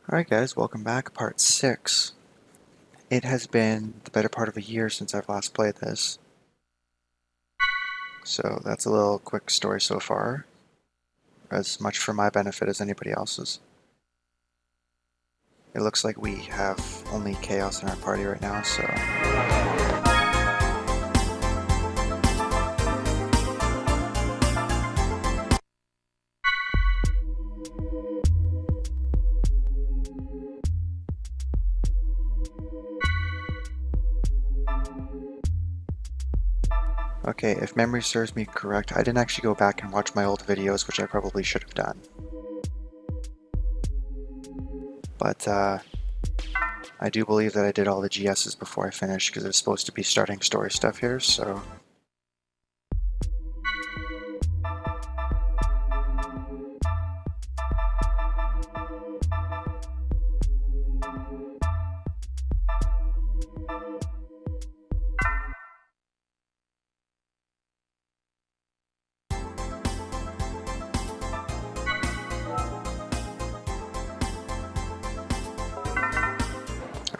Alright guys, welcome back, part 6. It has been the better part of a year since I've last played this. So that's a little quick story so far, as much for my benefit as anybody else's. It looks like we have only chaos in our party right now, so... Okay, if memory serves me correct, I didn't actually go back and watch my old videos, which I probably should have done. But, I do believe that I did all the GSs before I finished, because it's supposed to be starting story stuff here, so...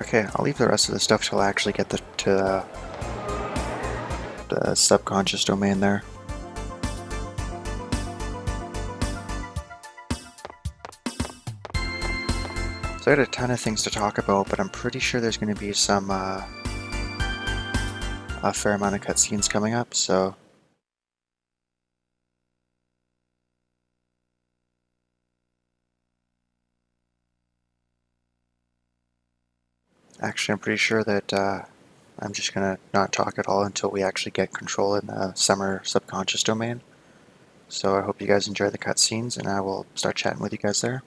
Okay, I'll leave the rest of the stuff till I actually get to the subconscious domain there. So I had a ton of things to talk about, but I'm pretty sure there's going to be some a fair amount of cutscenes coming up, so... Actually, I'm pretty sure that I'm just going to not talk at all until we actually get control in the summer subconscious domain. So I hope you guys enjoy the cutscenes, and I will start chatting with you guys there.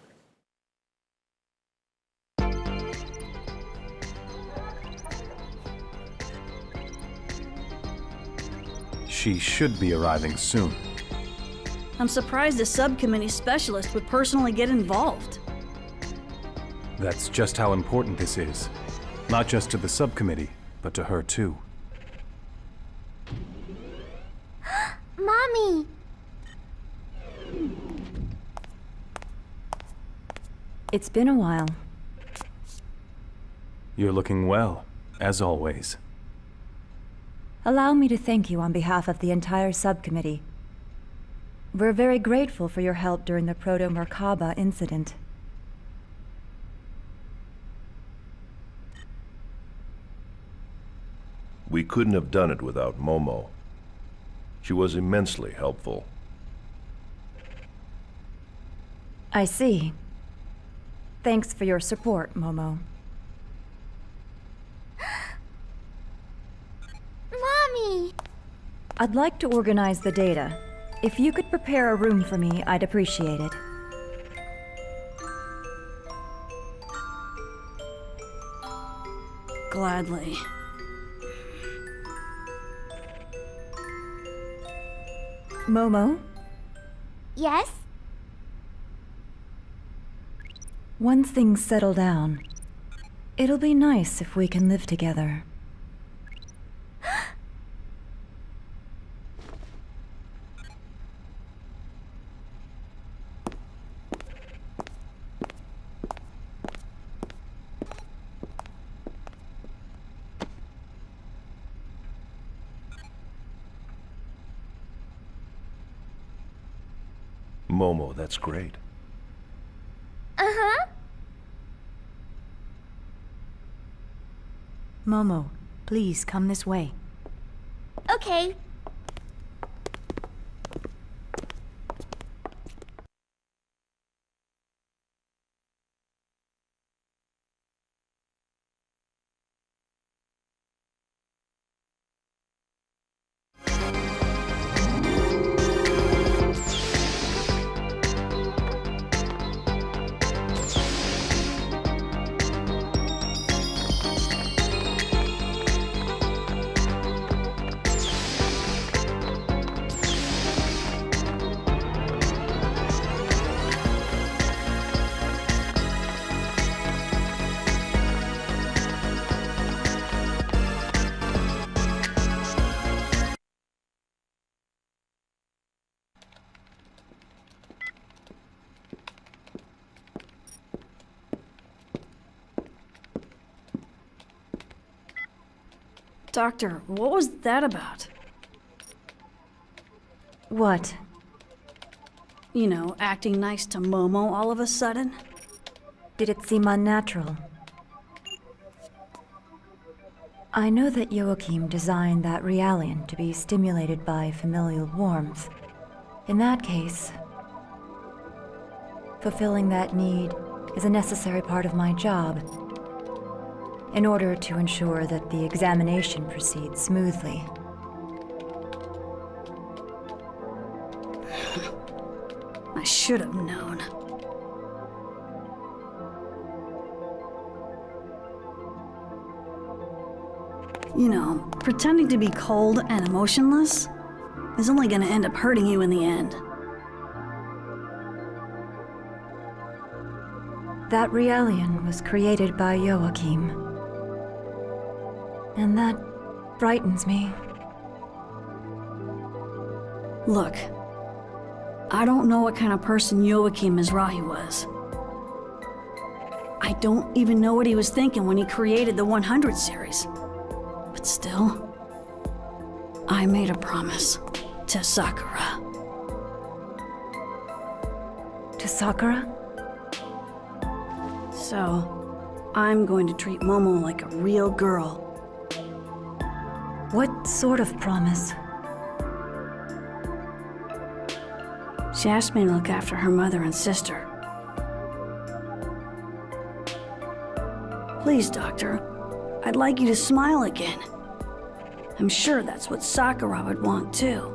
She should be arriving soon. I'm surprised a subcommittee specialist would personally get involved. That's just how important this is. Not just to the subcommittee, but to her too. Mommy! It's been a while. You're looking well, as always. Allow me to thank you on behalf of the entire subcommittee. We're very grateful for your help during the Proto-Merkaba incident. We couldn't have done it without Momo. She was immensely helpful. I see. Thanks for your support, Momo. Mommy! I'd like to organize the data. If you could prepare a room for me, I'd appreciate it. Gladly. Momo, Yes? once things settle down, it'll be nice if we can live together. Momo, that's great. Uh-huh. Momo, please come this way. Okay. Doctor, what was that about? What? You know, acting nice to Momo all of a sudden? Did it seem unnatural? I know that Joachim designed that realian to be stimulated by familial warmth. In that case, fulfilling that need is a necessary part of my job, in order to ensure that the examination proceeds smoothly. I should have known. You know, pretending to be cold and emotionless is only gonna end up hurting you in the end. That realian was created by Joachim. And that frightens me. Look, I don't know what kind of person Joachim Mizrahi was. I don't even know what he was thinking when he created the 100 series. But still, I made a promise to Sakura. To Sakura? So, I'm going to treat Momo like a real girl. What sort of promise? She asked me to look after her mother and sister. Please, Doctor, I'd like you to smile again. I'm sure that's what Sakura would want too.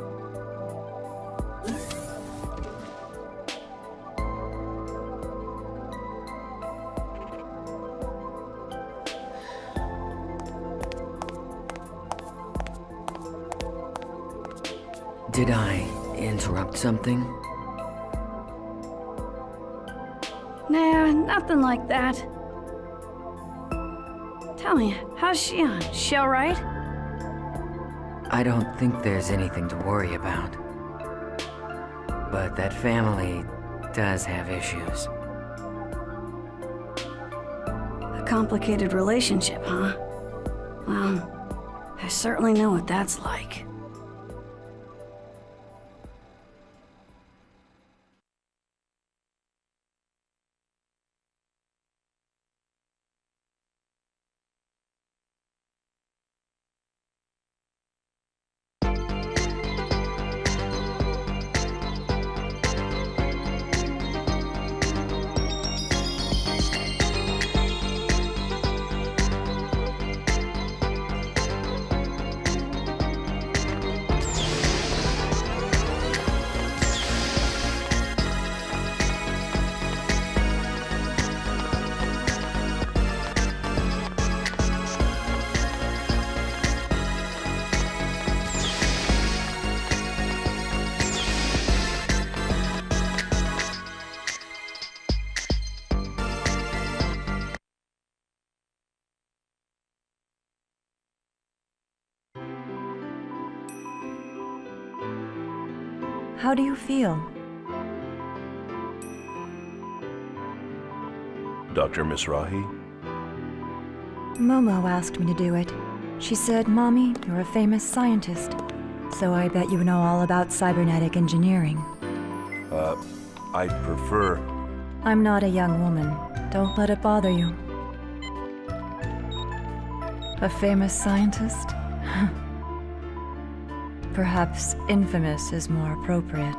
Did I interrupt something? Nah, nothing like that. Tell me, how's Xian? She alright? I don't think there's anything to worry about. But that family does have issues. A complicated relationship, huh? Well, I certainly know what that's like. How do you feel? Dr. Mizrahi? Momo asked me to do it. She said, "Mommy, you're a famous scientist, so I bet you know all about cybernetic engineering." I'd prefer... I'm not a young woman. Don't let it bother you. A famous scientist? Perhaps infamous is more appropriate.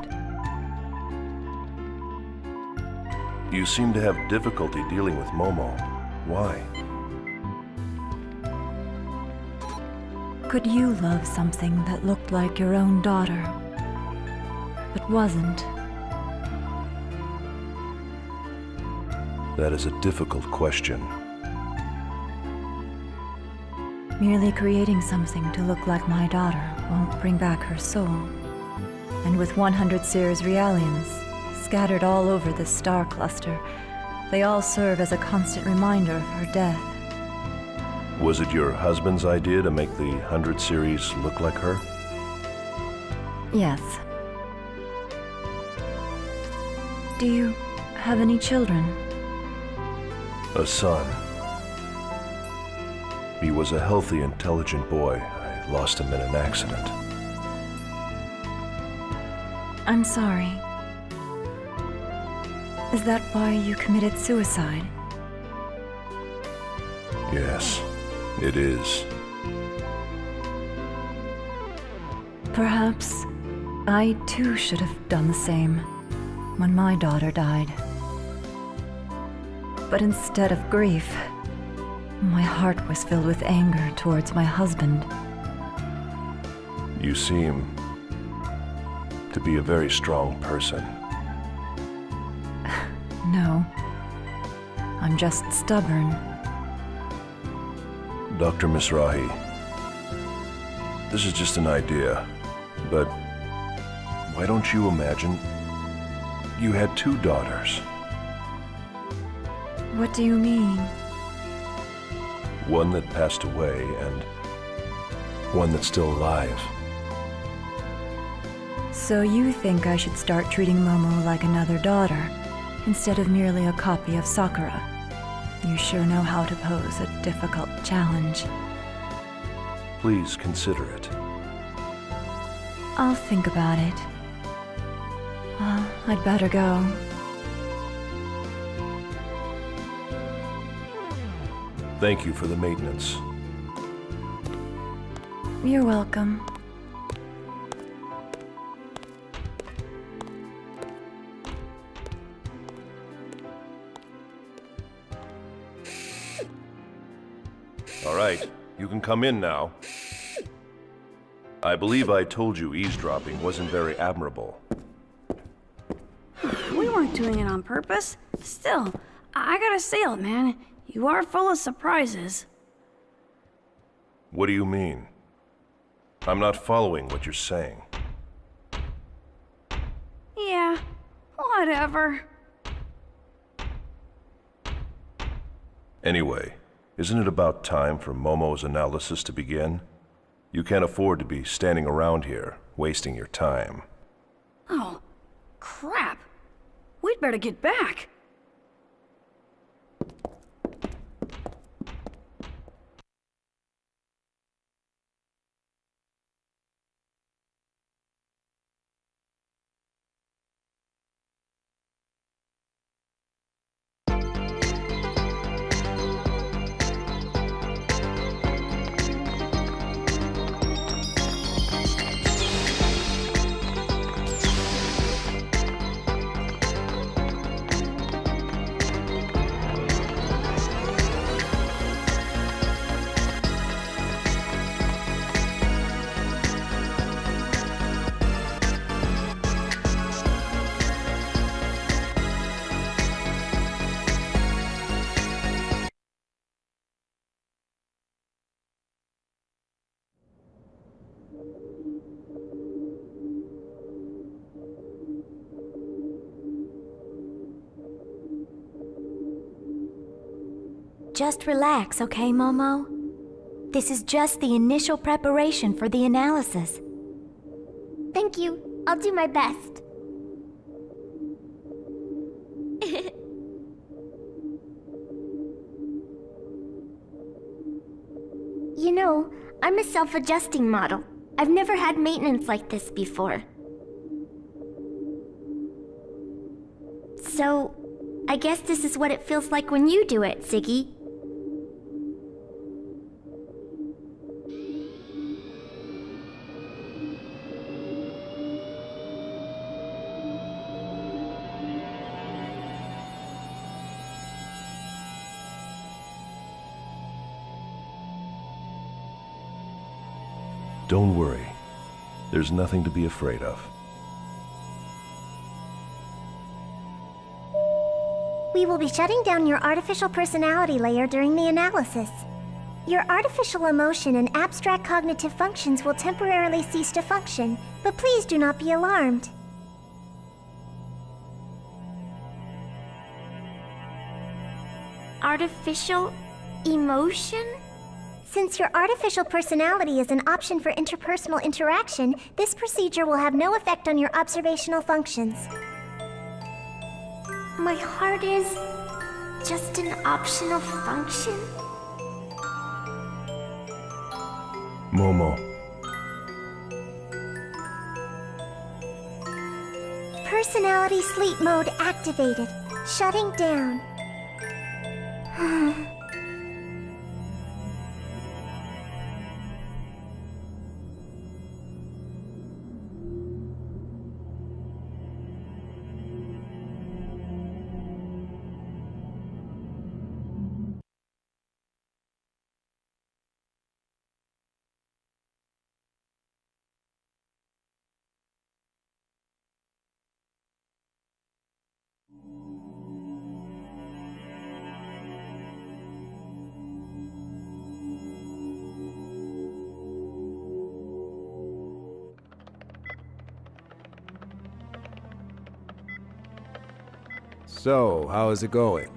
You seem to have difficulty dealing with Momo. Why? Could you love something that looked like your own daughter, but wasn't? That is a difficult question. Merely creating something to look like my daughter won't bring back her soul. And with 100 Sears Realians scattered all over the star cluster, they all serve as a constant reminder of her death. Was it your husband's idea to make the 100 series look like her? Yes. Do you have any children? A son. He was a healthy, intelligent boy. lost him in an accident. I'm sorry. Is that why you committed suicide? Yes, it is. Perhaps I too should have done the same when my daughter died. But instead of grief, my heart was filled with anger towards my husband. You seem to be a very strong person. No, I'm just stubborn. Dr. Mizrahi, this is just an idea, but why don't you imagine you had 2 daughters? What do you mean? One that passed away and one that's still alive. So you think I should start treating Momo like another daughter, instead of merely a copy of Sakura? You sure know how to pose a difficult challenge. Please consider it. I'll think about it. Well, I'd better go. Thank you for the maintenance. You're welcome. All right, you can come in now. I believe I told you eavesdropping wasn't very admirable. We weren't doing it on purpose. Still, I gotta say it, man. You are full of surprises. What do you mean? I'm not following what you're saying. Yeah, whatever. Anyway, isn't it about time for Momo's analysis to begin? You can't afford to be standing around here, wasting your time. Oh, crap. We'd better get back. Just relax, okay, Momo? This is just the initial preparation for the analysis. Thank you. I'll do my best. You know, I'm a self-adjusting model. I've never had maintenance like this before. So, I guess this is what it feels like when you do it, Ziggy. Don't worry. There's nothing to be afraid of. We will be shutting down your artificial personality layer during the analysis. Your artificial emotion and abstract cognitive functions will temporarily cease to function, but please do not be alarmed. Artificial emotion? Since your artificial personality is an option for interpersonal interaction, this procedure will have no effect on your observational functions. My heart is just an optional function? Momo, Personality sleep mode activated. Shutting down. So, how is it going?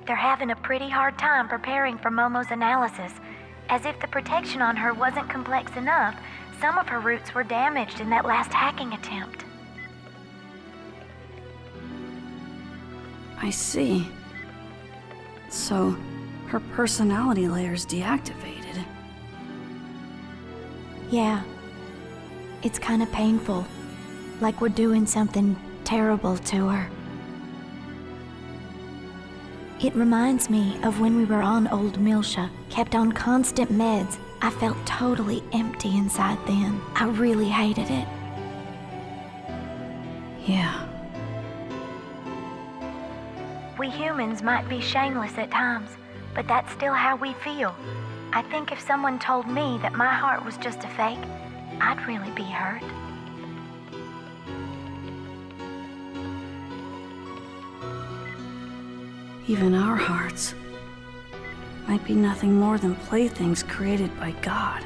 They're having a pretty hard time preparing for Momo's analysis. As if the protection on her wasn't complex enough, some of her roots were damaged in that last hacking attempt. I see. So, her personality layer's deactivated. Yeah. It's kind of painful. Like we're doing something terrible to her. It reminds me of when we were on Old Milsha, kept on constant meds. I felt totally empty inside then. I really hated it. Yeah. We humans might be shameless at times, but that's still how we feel. I think if someone told me that my heart was just a fake, I'd really be hurt. Even our hearts might be nothing more than playthings created by God.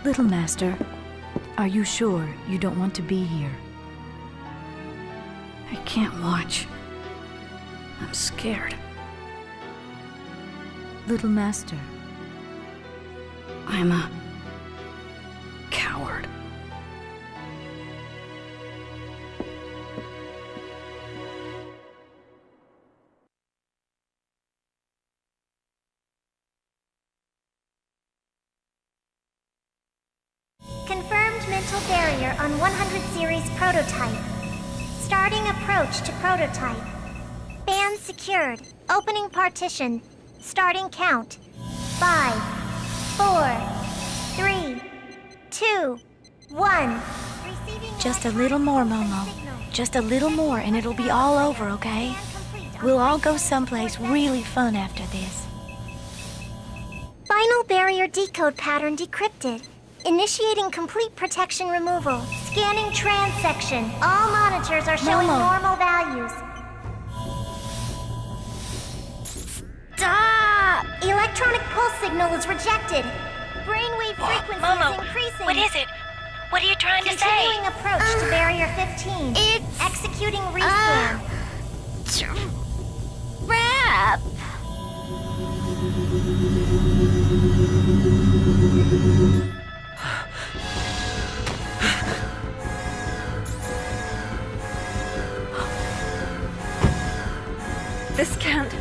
Little Master, are you sure you don't want to be here? I can't watch. I'm scared. Little Master, I'm a coward. Confirmed mental barrier on 100 series prototype. Starting approach to prototype. Ban secured. Opening partition. Starting count. 5, 4, 3, 2, 1. Just a little more, Momo. Just a little more and it'll be all over, okay? We'll all go someplace really fun after this. Final barrier decode pattern decrypted. Initiating complete protection removal. Scanning transection. All monitors are showing Momo. normal values. Stop! Electronic pulse signal is rejected. Brainwave frequency Momo, is increasing. what is it? What are you trying to say? Continuing approach to barrier 15. It's... Executing rescan. Trap! this can't...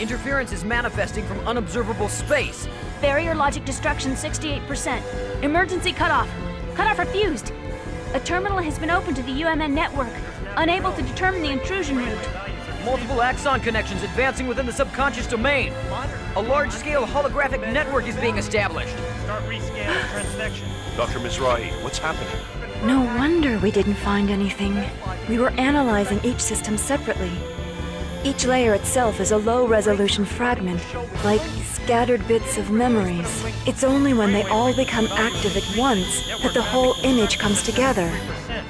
Interference is manifesting from unobservable space. Barrier logic destruction 68%. Emergency cutoff. Cutoff refused. A terminal has been opened to the U.M.N. network, unable to determine the intrusion route. Multiple axon connections advancing within the subconscious domain. A large-scale holographic network is being established. Start rescanning transection. Dr. Mizrahi, what's happening? No wonder we didn't find anything. We were analyzing each system separately. Each layer itself is a low-resolution fragment, like scattered bits of memories. It's only when they all become active at once that the whole image comes together.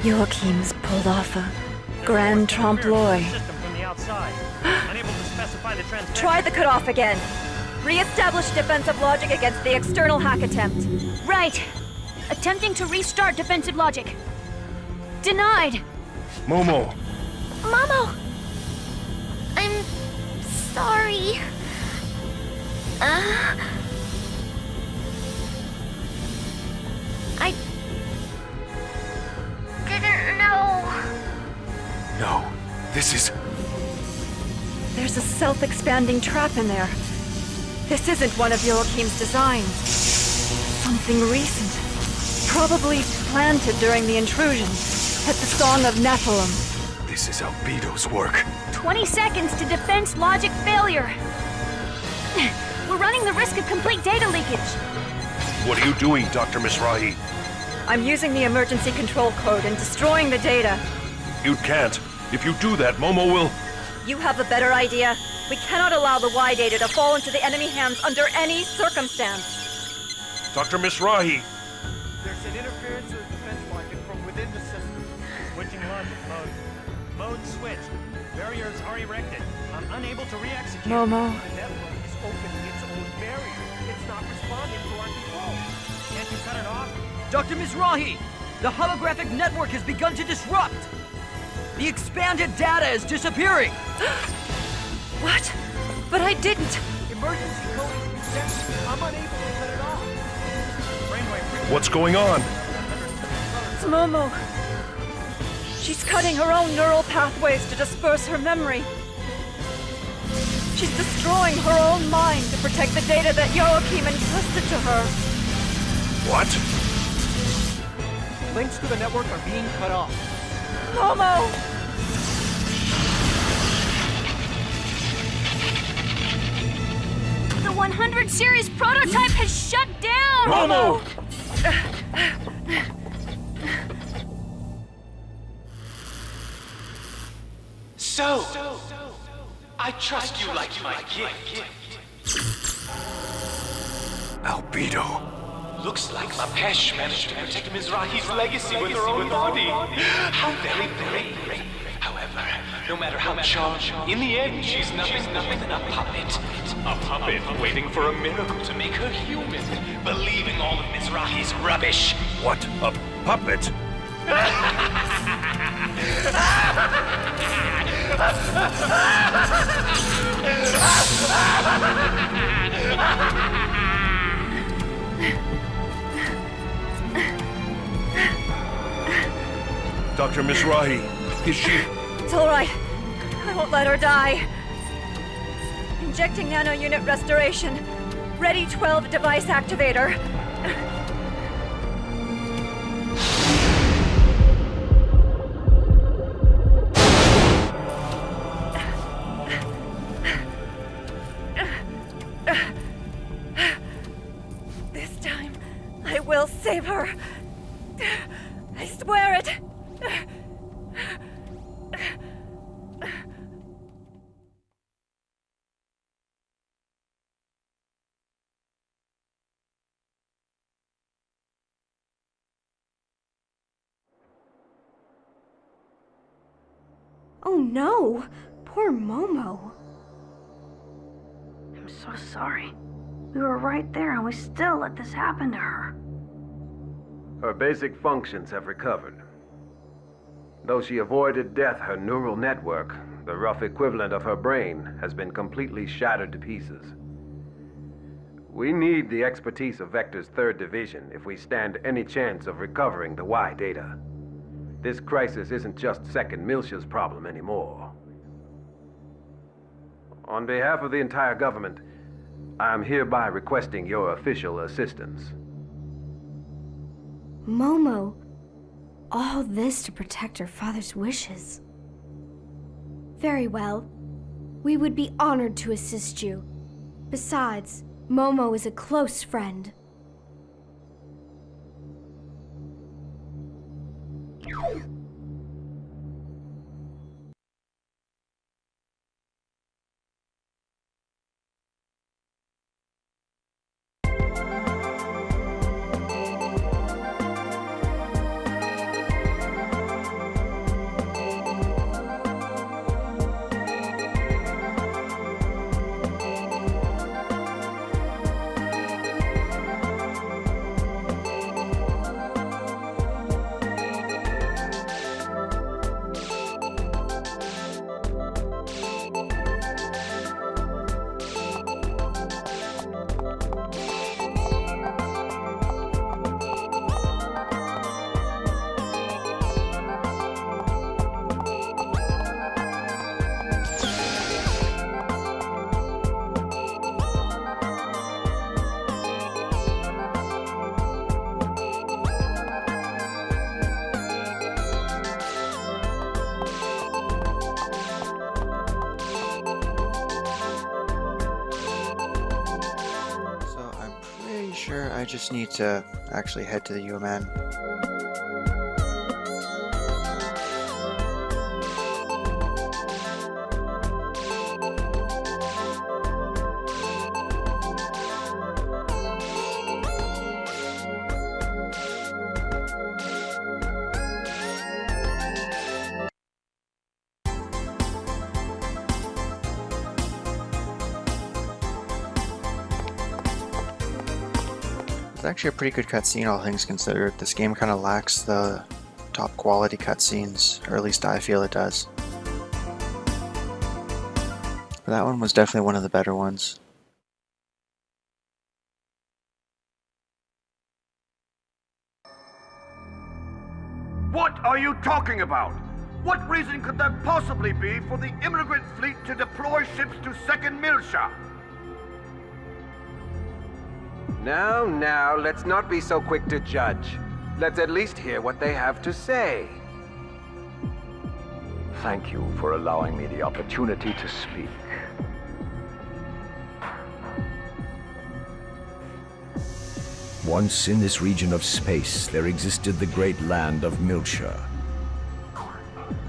Joachim's pulled off a grand trompe-l'oeil. Try the cutoff again. Re-establish defensive logic against the external hack attempt. Right. Attempting to restart defensive logic. Denied. Momo! Momo! I'm sorry. I didn't know. No, this is... There's a self-expanding trap in there. This isn't one of U.M.N's designs. Something recent. Probably planted during the intrusion at the Song of Nephilim. This is Albedo's work. 20 seconds to defense logic failure. We're running the risk of complete data leakage. What are you doing, Dr. Mizrahi? I'm using the emergency control code and destroying the data. You can't. If you do that, Momo will... You have a better idea. We cannot allow the Y data to fall into the enemy hands under any circumstance. Dr. Mizrahi! There's an interference with defense logic from within the system. Switching logic mode. Mode switched. Barriers are erected. I'm unable to re-execute. Momo. The network is opening its own barrier. It's not responding to our control. Can't you cut it off? Dr. Mizrahi! The holographic network has begun to disrupt! The expanded data is disappearing! What? But I didn't. Emergency code is reset. I'm unable to cut it off. Brainwave. What's going on? It's Momo. She's cutting her own neural pathways to disperse her memory. She's destroying her own mind to protect the data that U.M.N entrusted to her. What? Links to the network are being cut off. Momo! The 100 series prototype has shut down! Momo! So, I trust you like my gift. Albedo. Looks like Mapesh managed to protect Mizrahi's legacy with her own body. How very brave. However, no matter how charged, in the end, she's nothing more than a puppet. A puppet waiting for a miracle to make her human, believing all of Mizrahi's rubbish. What? A puppet? Dr. Mizrahi, is she... It's all right. I won't let her die. Injecting nano-unit restoration. Ready 12 device activator. This time, I will save her. I swear it. Oh no! Poor Momo. I'm so sorry. We were right there and we still let this happen to her. Her basic functions have recovered. Though she avoided death, her neural network, the rough equivalent of her brain, has been completely shattered to pieces. We need the expertise of Vector's 3rd Division if we stand any chance of recovering the Y data. This crisis isn't just Second Miltia's problem anymore. On behalf of the entire government, I am hereby requesting your official assistance. Momo. All this to protect her father's wishes. Very well. We would be honored to assist you. Besides, Momo is a close friend. Sure, I just need to actually head to the U.M.N. It's actually a pretty good cutscene, all things considered. This game kind of lacks the top quality cutscenes, or at least I feel it does. But that one was definitely one of the better ones. What are you talking about? What reason could there possibly be for the immigrant fleet to deploy ships to Second Milsha? Now, let's not be so quick to judge. Let's at least hear what they have to say. Thank you for allowing me the opportunity to speak. Once in this region of space, there existed the great land of Milsha.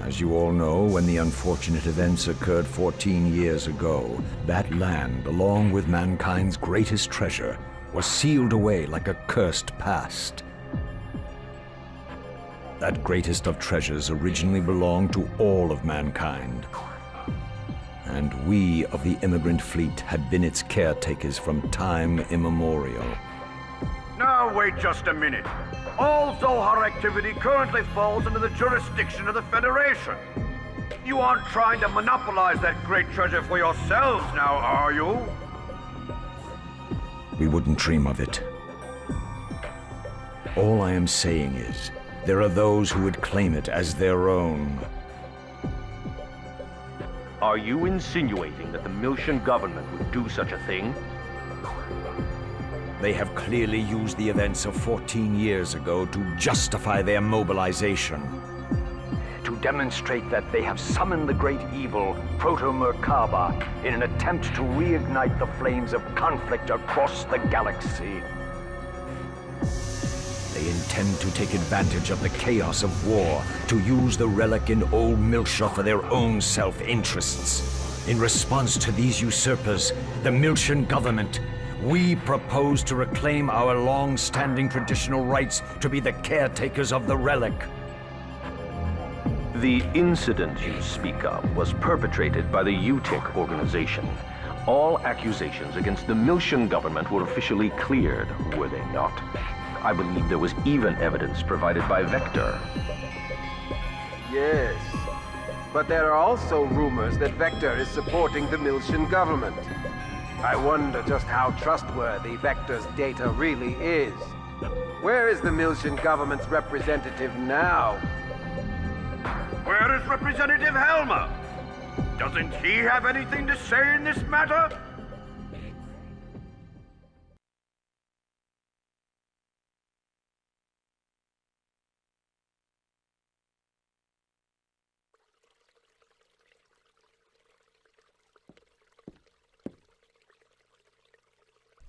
As you all know, when the unfortunate events occurred 14 years ago, that land, along with mankind's greatest treasure, was sealed away like a cursed past. That greatest of treasures originally belonged to all of mankind. And we of the immigrant fleet had been its caretakers from time immemorial. Now wait just a minute. All Zohar activity currently falls under the jurisdiction of the Federation. You aren't trying to monopolize that great treasure for yourselves now, are you? We wouldn't dream of it. All I am saying is, there are those who would claim it as their own. Are you insinuating that the Milshan government would do such a thing? They have clearly used the events of 14 years ago to justify their mobilization. To demonstrate that they have summoned the great evil, Proto-Merkaba, in an attempt to reignite the flames of conflict across the galaxy. They intend to take advantage of the chaos of war to use the relic in Old Milsha for their own self-interests. In response to these usurpers, the Milshan government, we propose to reclaim our long-standing traditional rights to be the caretakers of the relic. The incident you speak of was perpetrated by the UTIC organization. All accusations against the Milshan government were officially cleared, were they not? I believe there was even evidence provided by Vector. Yes, but there are also rumors that Vector is supporting the Milshan government. I wonder just how trustworthy Vector's data really is. Where is the Milshan government's representative now? Where is Representative Helmer? Doesn't he have anything to say in this matter?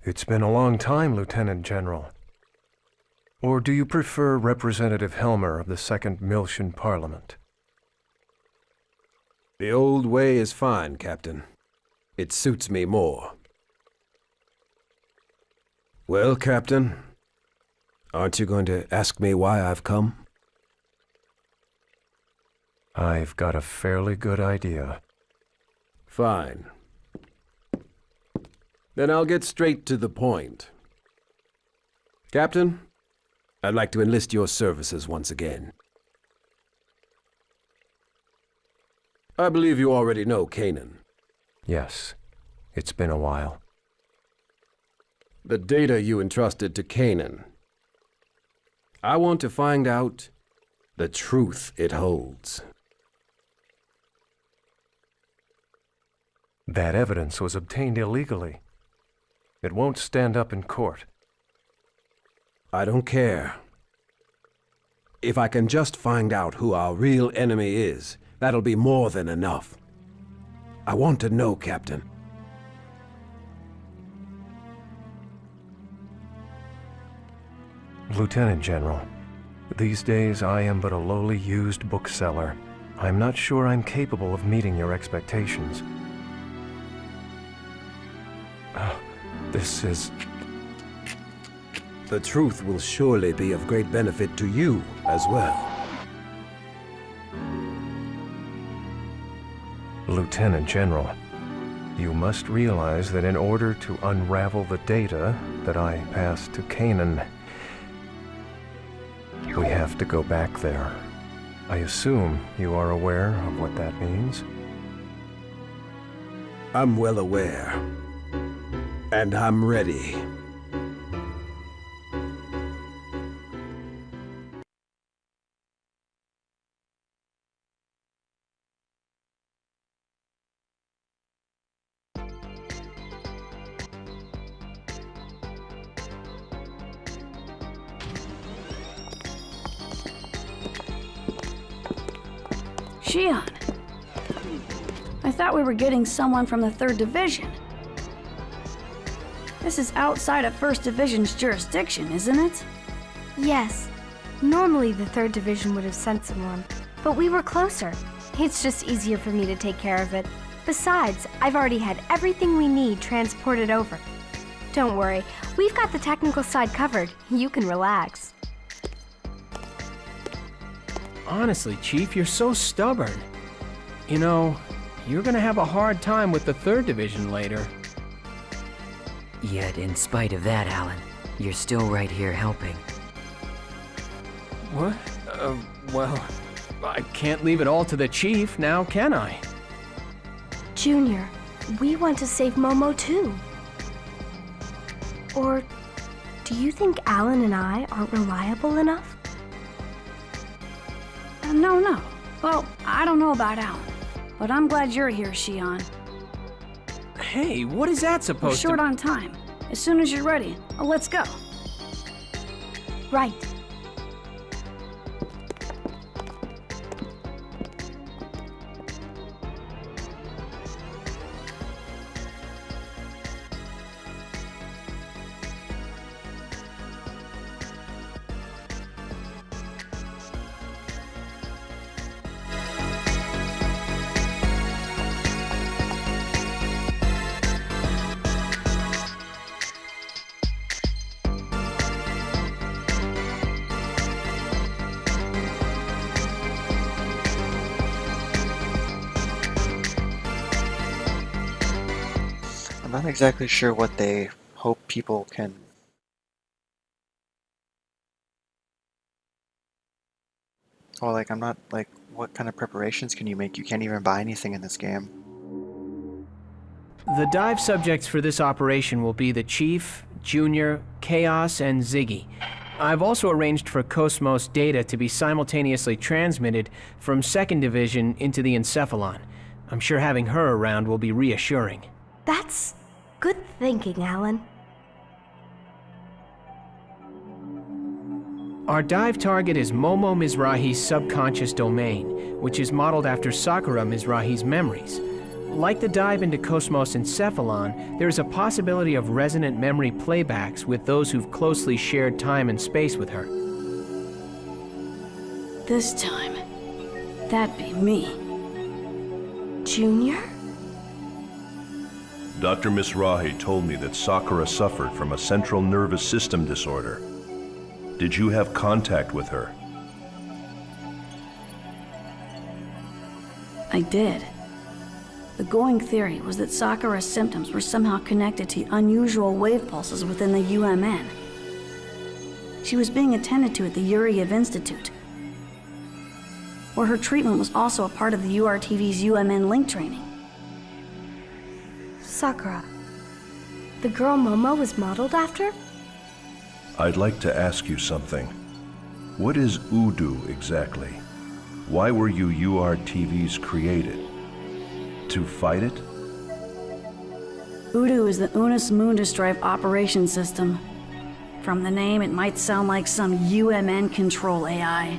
It's been a long time, Lieutenant General. Or do you prefer Representative Helmer of the Second Milshan Parliament? The old way is fine, Captain. It suits me more. Well, Captain, aren't you going to ask me why I've come? I've got a fairly good idea. Fine. Then I'll get straight to the point. Captain, I'd like to enlist your services once again. I believe you already know Kanan. Yes, it's been a while. The data you entrusted to Kanan. I want to find out the truth it holds. That evidence was obtained illegally. It won't stand up in court. I don't care. If I can just find out who our real enemy is, that'll be more than enough. I want to know, Captain. Lieutenant General, these days I am but a lowly used bookseller. I'm not sure I'm capable of meeting your expectations. This is... The truth will surely be of great benefit to you as well. Lieutenant General, you must realize that in order to unravel the data that I passed to Canaan, we have to go back there. I assume you are aware of what that means? I'm well aware. And I'm ready. Xion, I thought we were getting someone from the 3rd Division. This is outside of 1st Division's jurisdiction, isn't it? Yes. Normally the 3rd Division would have sent someone, but we were closer. It's just easier for me to take care of it. Besides, I've already had everything we need transported over. Don't worry, we've got the technical side covered. You can relax. Honestly, Chief, you're so stubborn. You know, you're gonna have a hard time with the 3rd Division later. Yet, in spite of that, Alan, you're still right here helping. What? Well, I can't leave it all to the Chief now, can I? Junior, we want to save Momo too. Or do you think Alan and I aren't reliable enough? No. Well, I don't know about Alan, but I'm glad you're here, Xion. Hey, what is that We're supposed short on time. As soon as you're ready, let's go. Right. I'm not exactly sure what they hope people can... Well, like, I'm not, like, what kind of preparations can you make? You can't even buy anything in this game. The dive subjects for this operation will be the Chief, Junior, Chaos, and Ziggy. I've also arranged for KOS-MOS data to be simultaneously transmitted from 2nd Division into the Encephalon. I'm sure having her around will be reassuring. That's good thinking, Alan. Our dive target is Momo Mizrahi's subconscious domain, which is modeled after Sakura Mizrahi's memories. Like the dive into KOS-MOS Encephalon, there is a possibility of resonant memory playbacks with those who've closely shared time and space with her. This time, that'd be me. Junior? Dr. Mizrahi told me that Sakura suffered from a central nervous system disorder. Did you have contact with her? I did. The going theory was that Sakura's symptoms were somehow connected to unusual wave pulses within the U.M.N. She was being attended to at the Yuriev Institute, where her treatment was also a part of the URTV's U.M.N link training. Sakura. The girl Momo was modeled after? I'd like to ask you something. What is Udu exactly? Why were you URTVs created? To fight it? Udu is the Unus Mundus Drive Operation System. From the name, it might sound like some U.M.N control AI.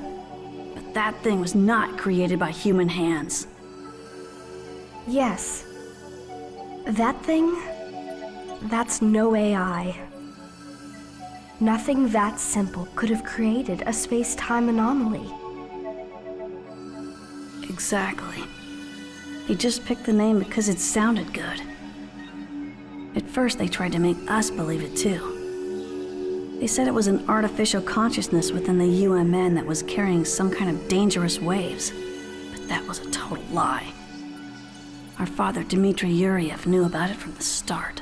But that thing was not created by human hands. Yes. That thing? That's no AI. Nothing that simple could have created a space-time anomaly. Exactly. He just picked the name because it sounded good. At first, they tried to make us believe it too. They said it was an artificial consciousness within the U.M.N. that was carrying some kind of dangerous waves. But that was a total lie. Our father, Dmitry Yuriev, knew about it from the start.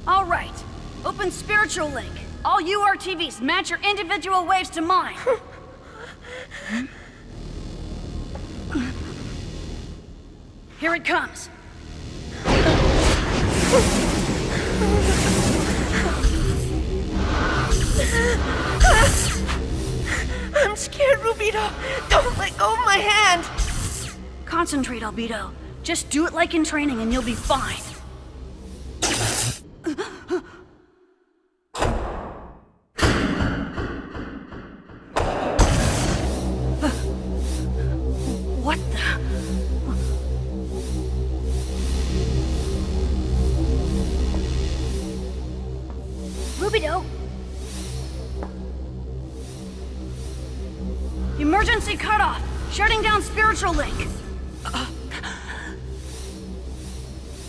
All right, open spiritual link. All URTVs, match your individual waves to mine. Here it comes. I'm scared, Rubito. Don't let go of my hand. Concentrate, Albedo. Just do it like in training and you'll be fine. What the? Rubito! Emergency cutoff! Shutting down spiritual link!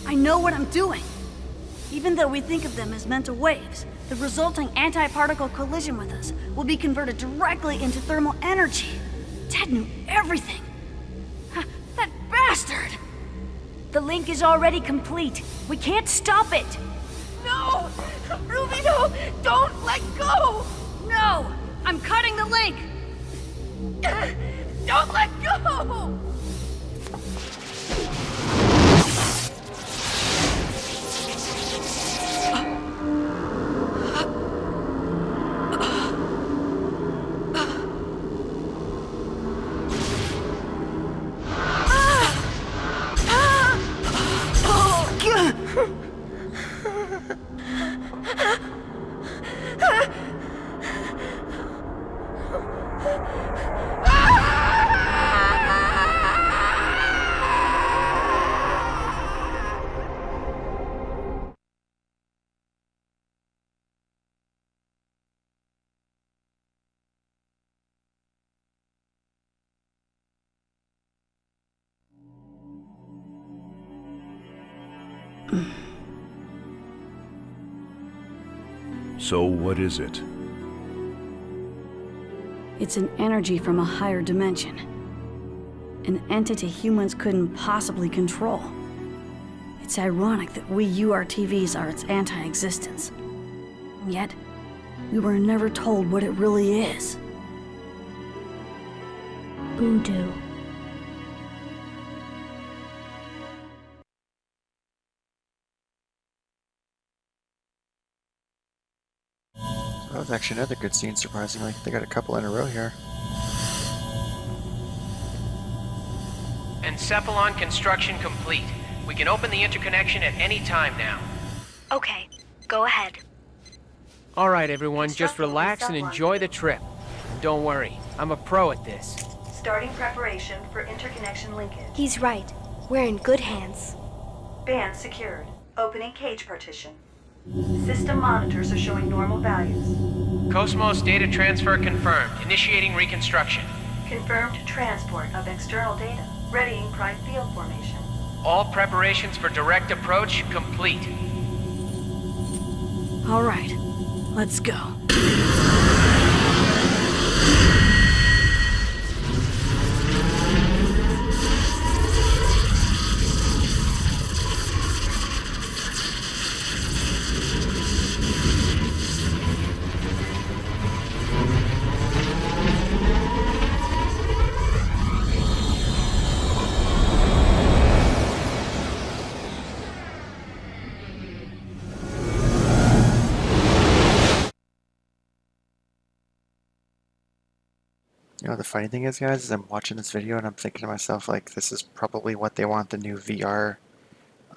I know what I'm doing. Even though we think of them as mental waves, the resulting anti-particle collision with us will be converted directly into thermal energy. Ted knew everything. That bastard! The link is already complete. We can't stop it. No! Rubito, don't let go! No! I'm cutting the link! Don't let go! So what is it? It's an energy from a higher dimension. An entity humans couldn't possibly control. It's ironic that we URTVs are its anti-existence. Yet, we were never told what it really is. Voodoo. That was actually another good scene, surprisingly. They got a couple in a row here. Encephalon construction complete. We can open the interconnection at any time now. Okay, go ahead. All right, everyone, just relax and enjoy the trip. Don't worry, I'm a pro at this. Starting preparation for interconnection linkage. He's right. We're in good hands. Band secured. Opening cage partition. System monitors are showing normal values. KOS-MOS data transfer confirmed. Initiating reconstruction. Confirmed transport of external data. Readying prime field formation. All preparations for direct approach complete. All right, let's go. You know, the funny thing is, guys, is I'm watching this video and I'm thinking to myself, like, this is probably what they want the new VR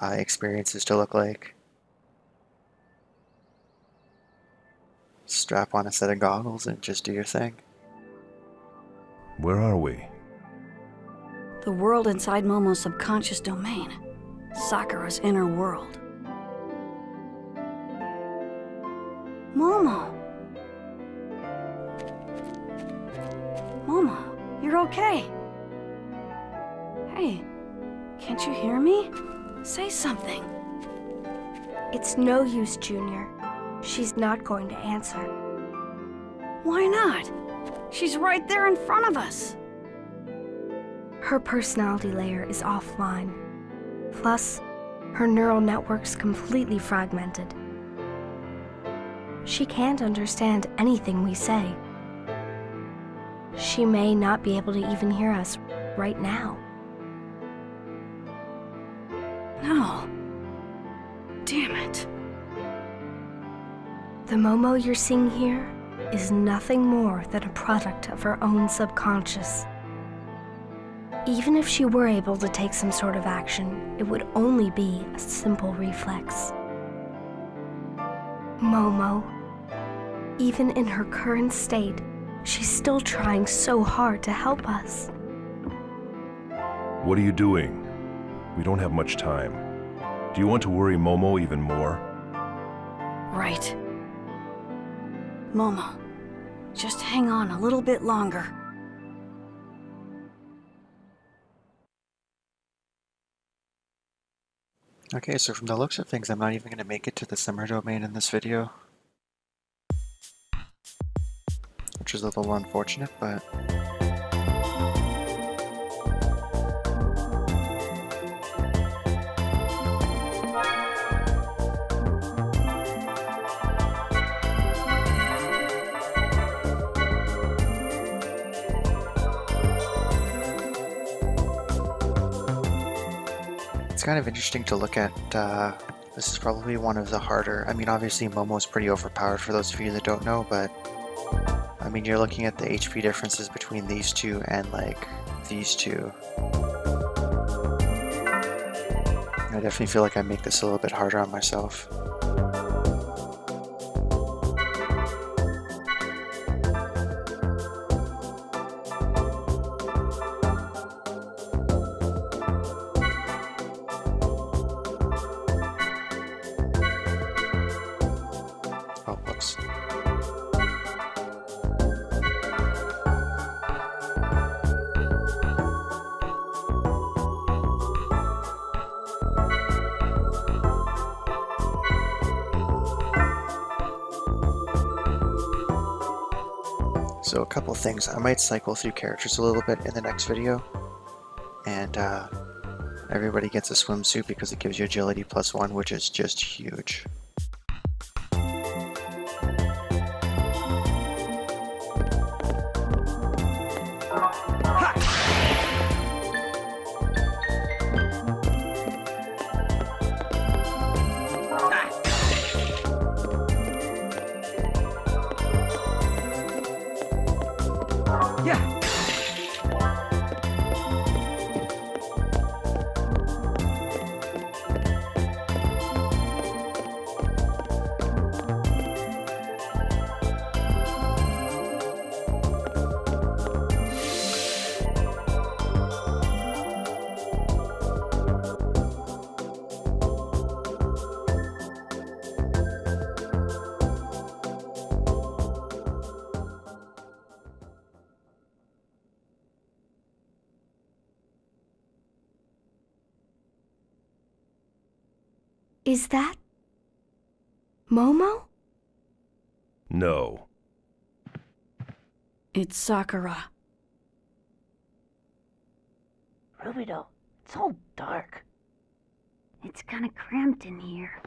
experiences to look like. Strap on a set of goggles and just do your thing. Where are we? The world inside Momo's subconscious domain. Sakura's inner world. Momo! Momo, you're okay. Hey, can't you hear me? Say something. It's no use, Junior. She's not going to answer. Why not? She's right there in front of us. Her personality layer is offline. Plus, her neural network's completely fragmented. She can't understand anything we say. She may not be able to even hear us right now. No. Damn it. The Momo you're seeing here is nothing more than a product of her own subconscious. Even if she were able to take some sort of action, it would only be a simple reflex. Momo, even in her current state, she's still trying so hard to help us. What are you doing? We don't have much time. Do you want to worry Momo even more? Right. Momo, just hang on a little bit longer. Okay, so from the looks of things, I'm not even going to make it to the summer domain in this video. Which is a little unfortunate, but... It's kind of interesting to look at. This is probably one of the harder... I mean, obviously Momo's pretty overpowered for those of you that don't know, but... I mean, you're looking at the HP differences between these two and, like, these two. I definitely feel like I make this a little bit harder on myself. Oh, whoops. So a couple things. I might cycle through characters a little bit in the next video. And everybody gets a swimsuit because it gives you agility +1, which is just huge. Is that Momo? No. It's Sakura. Rubido, it's all dark. It's kind of cramped in here.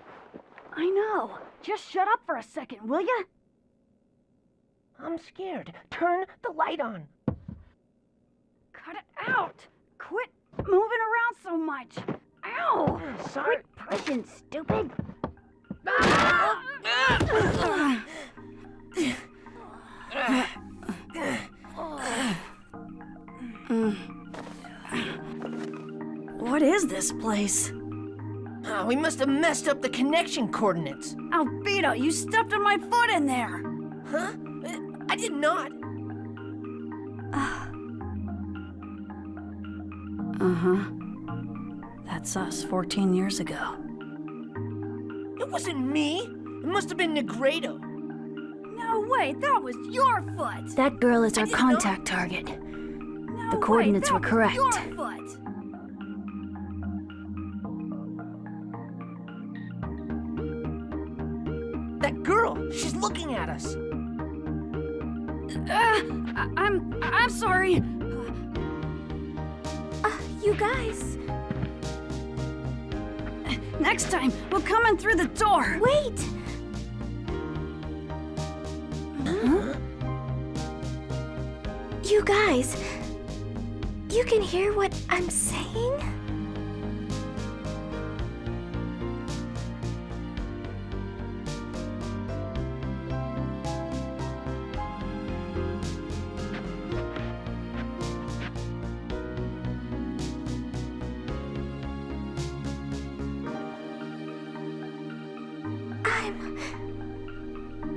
I know. Just shut up for a second, will ya? I'm scared. Turn the light on. Cut it out. Quit moving around so much. Ow! Sorry. Quit pushing, stupid. this place? We must have messed up the connection coordinates. Albedo, you stepped on my foot in there! Huh? I did not. Uh-huh. That's us 14 years ago. It wasn't me. It must have been Negredo. No, wait, that was your foot! That girl is our contact target. The coordinates were correct. Your foot! That girl, she's looking at us. I'm sorry. You guys. Next time, we'll come in through the door. Wait! Huh? You guys. You can hear what I'm saying?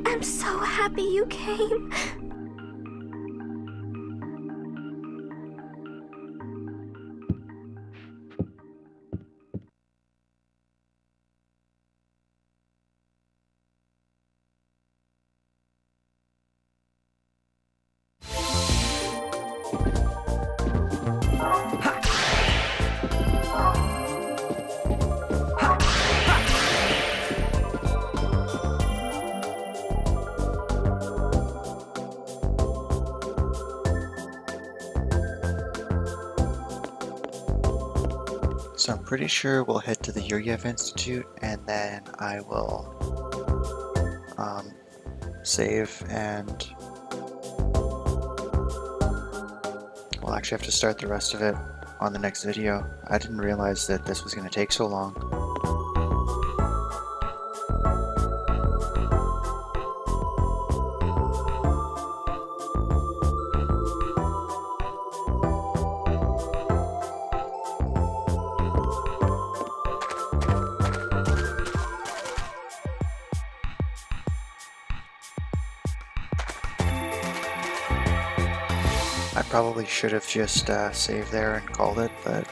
I'm so happy you came. So I'm pretty sure we'll head to the Yuryev Institute and then I will save and we'll actually have to start the rest of it on the next video. I didn't realize that this was going to take so long. I probably should have just saved there and called it, but...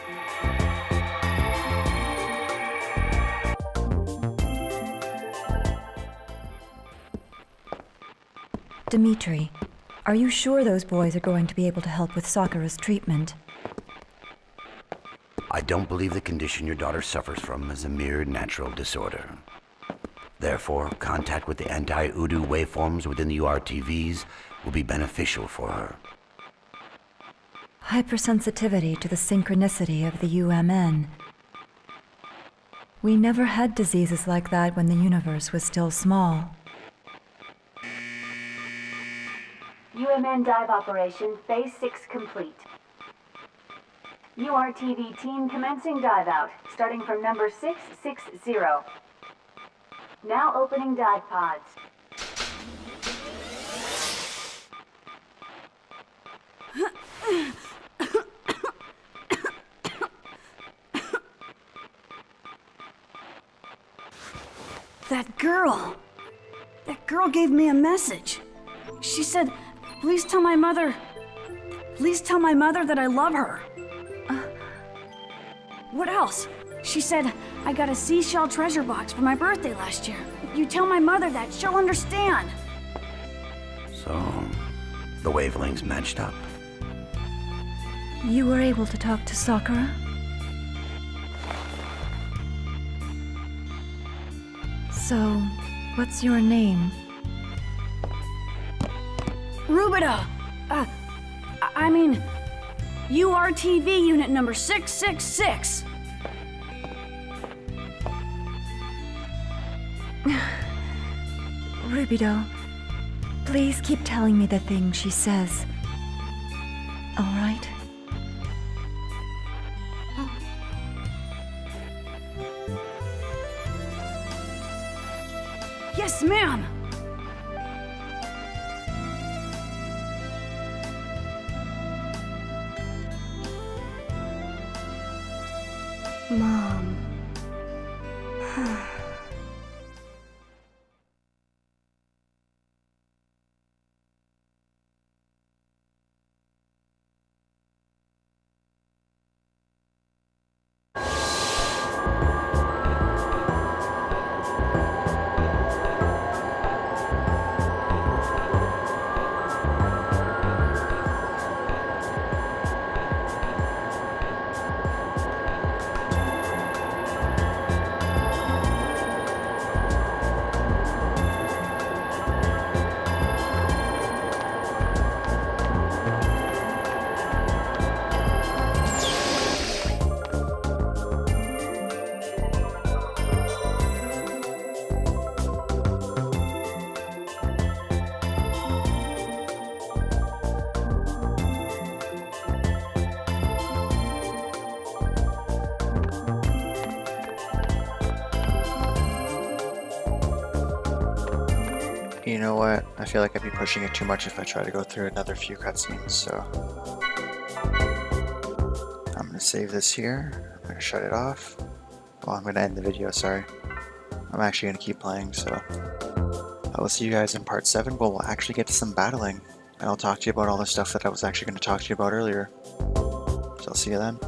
Dimitri, are you sure those boys are going to be able to help with Sakura's treatment? I don't believe the condition your daughter suffers from is a mere natural disorder. Therefore, contact with the anti-Udu waveforms within the URTVs will be beneficial for her. Hypersensitivity to the synchronicity of the U.M.N. We never had diseases like that when the universe was still small. U.M.N. dive operation, phase 6 complete. URTV team commencing dive out, starting from number 660. Now opening dive pods. That girl gave me a message. She said, please tell my mother that I love her. What else? She said, I got a seashell treasure box for my birthday last year. You tell my mother that, she'll understand. So, the wavelengths matched up. You were able to talk to Sakura? So, what's your name? Rubido! I mean, URTV unit number 666. Rubido, please keep telling me the things she says. All right? Yes, ma'am! Mom. You know what? I feel like I'd be pushing it too much if I try to go through another few cutscenes, so I'm gonna save this here. I'm gonna shut it off. Well, I'm gonna end the video, sorry. I'm actually gonna keep playing, so I will see you guys in part 7, where we'll actually get to some battling, and I'll talk to you about all the stuff that I was actually gonna talk to you about earlier. So I'll see you then.